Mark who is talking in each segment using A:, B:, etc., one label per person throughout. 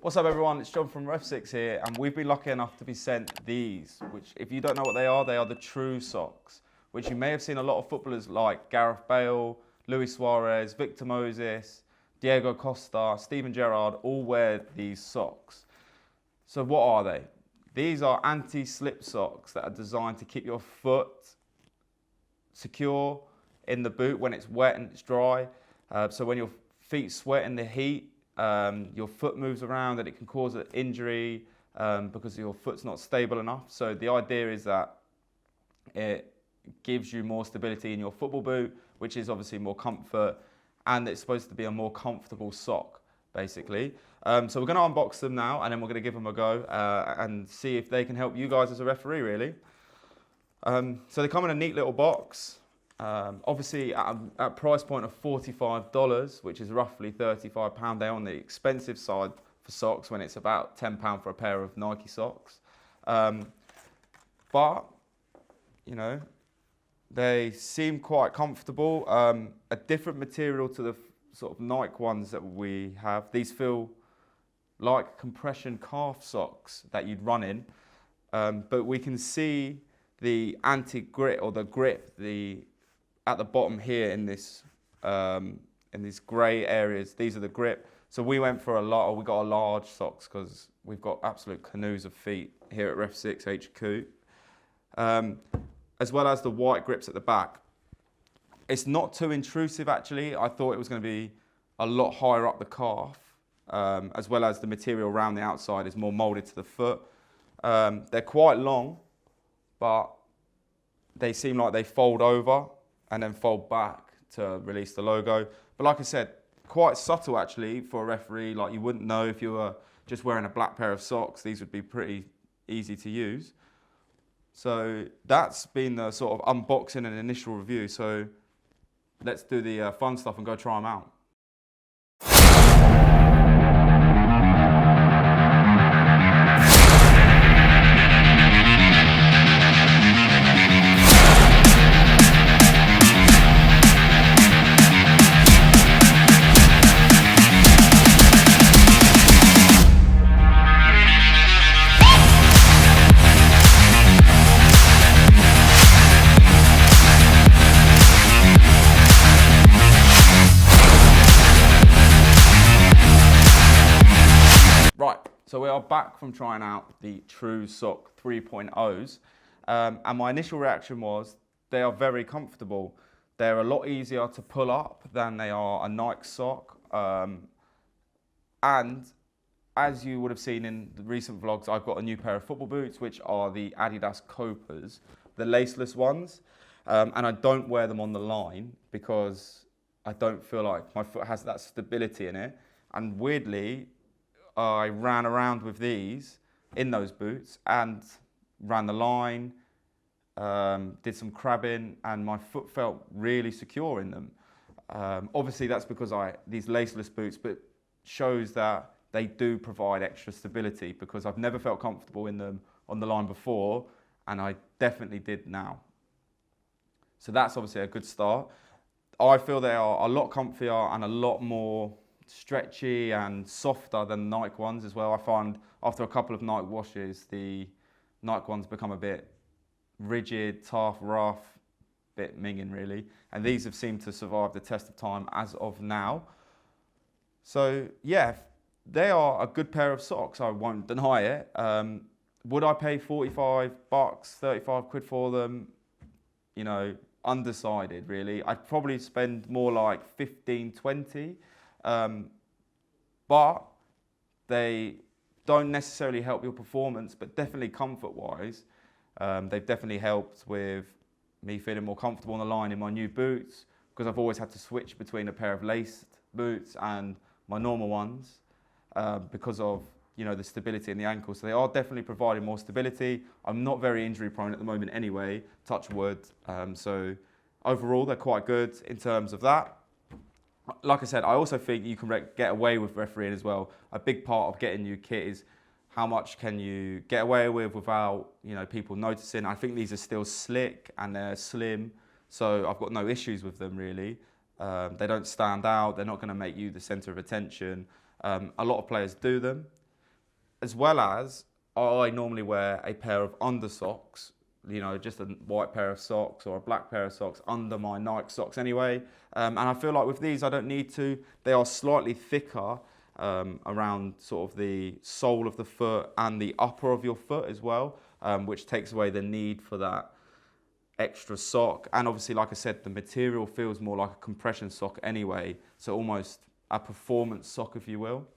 A: What's up everyone, it's John from REFSIX here, and we've been lucky enough to be sent these, which if you don't know what they are the TRUSox, which you may have seen a lot of footballers like Gareth Bale, Luis Suarez, Victor Moses, Diego Costa, Steven Gerrard all wear these socks. So what are they? These are anti-slip socks that are designed to keep your foot secure in the boot when it's wet and it's dry. So when your feet sweat in the heat, your foot moves around and it can cause an injury because your foot's not stable enough. So the idea is that it gives you more stability in your football boot, which is obviously more comfort, and it's supposed to be a more comfortable sock, basically. So we're going to unbox them now, and then we're going to give them a go and see if they can help you guys as a referee, really. So they come in a neat little box. Obviously at a price point of $45, which is roughly £35. They're on the expensive side for socks when it's about £10 for a pair of Nike socks. But, you know, they seem quite comfortable. A different material to the sort of Nike ones that we have. These feel like compression calf socks that you'd run in. But we can see the anti-grip or the grip, at the bottom here in these grey areas. These are the grip. So we went for we got a large socks because we've got absolute canoes of feet here at REFSIX HQ. As well as the white grips at the back. It's not too intrusive actually. I thought it was going to be a lot higher up the calf, as well as the material around the outside is more moulded to the foot. They're quite long, but they seem like they fold over and then fold back to release the logo. But like I said, quite subtle actually for a referee. Like you wouldn't know if you were just wearing a black pair of socks. These would be pretty easy to use. So that's been the sort of unboxing and initial review. So let's do the fun stuff and go try them out. Right, so we are back from trying out the TRUSox 3.0s, and my initial reaction was they are very comfortable. They're a lot easier to pull up than they are a Nike sock, and as you would have seen in the recent vlogs, I've got a new pair of football boots, which are the Adidas Copas, the laceless ones, and I don't wear them on the line because I don't feel like my foot has that stability in it, and weirdly, I ran around with these in those boots and ran the line, did some crabbing, and my foot felt really secure in them. Obviously that's because these laceless boots, but shows that they do provide extra stability because I've never felt comfortable in them on the line before, and I definitely did now. So that's obviously a good start. I feel they are a lot comfier and a lot more stretchy and softer than Nike ones as well. I find after a couple of Nike washes, the Nike ones become a bit rigid, tough, rough, bit minging really. And these have seemed to survive the test of time as of now. So yeah, they are a good pair of socks, I won't deny it. Would I pay 45 bucks, 35 quid for them? You know, undecided really. I'd probably spend more like 15, 20. But they don't necessarily help your performance, but definitely comfort-wise, they've definitely helped with me feeling more comfortable on the line in my new boots, because I've always had to switch between a pair of laced boots and my normal ones because of, you know, the stability in the ankle. So they are definitely providing more stability. I'm not very injury-prone at the moment anyway, touch wood. So overall, they're quite good in terms of that. Like I said, I also think you can get away with refereeing as well. A big part of getting new kit is how much can you get away with without, you know, people noticing. I think these are still slick and they're slim, so I've got no issues with them really. They don't stand out. They're not going to make you the centre of attention. A lot of players do them, as well as I normally wear a pair of under socks, you know, just a white pair of socks or a black pair of socks under my Nike socks anyway. And I feel like with these, I don't need to. They are slightly thicker around sort of the sole of the foot and the upper of your foot as well, which takes away the need for that extra sock. And obviously, like I said, the material feels more like a compression sock anyway, so almost a performance sock, if you will.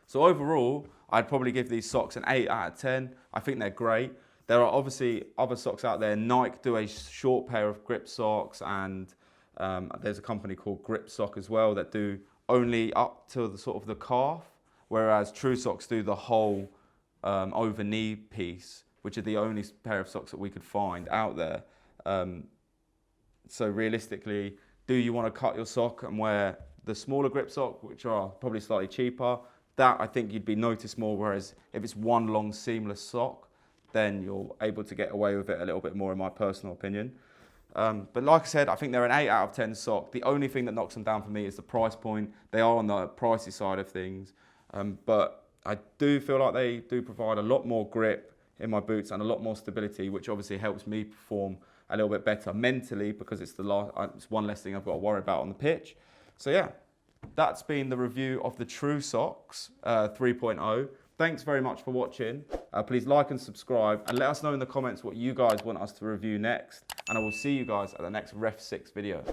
A: So overall, I'd probably give these socks an 8 out of 10. I think they're great. There are obviously other socks out there. Nike do a short pair of grip socks, and there's a company called GripSock as well that do only up to the sort of the calf, whereas TRUSox do the whole over knee piece, which are the only pair of socks that we could find out there. So realistically, do you want to cut your sock and wear the smaller grip sock, which are probably slightly cheaper? That I think you'd be noticed more, whereas if it's one long seamless sock, then you're able to get away with it a little bit more, in my personal opinion. But like I said, I think they're an 8 out of 10 sock. The only thing that knocks them down for me is the price point. They are on the pricey side of things, but I do feel like they do provide a lot more grip in my boots and a lot more stability, which obviously helps me perform a little bit better mentally, because it's it's one less thing I've got to worry about on the pitch. So yeah, that's been the review of the TRUSox 3.0. Thanks very much for watching. Please like and subscribe, and let us know in the comments what you guys want us to review next. And I will see you guys at the next REFSIX video.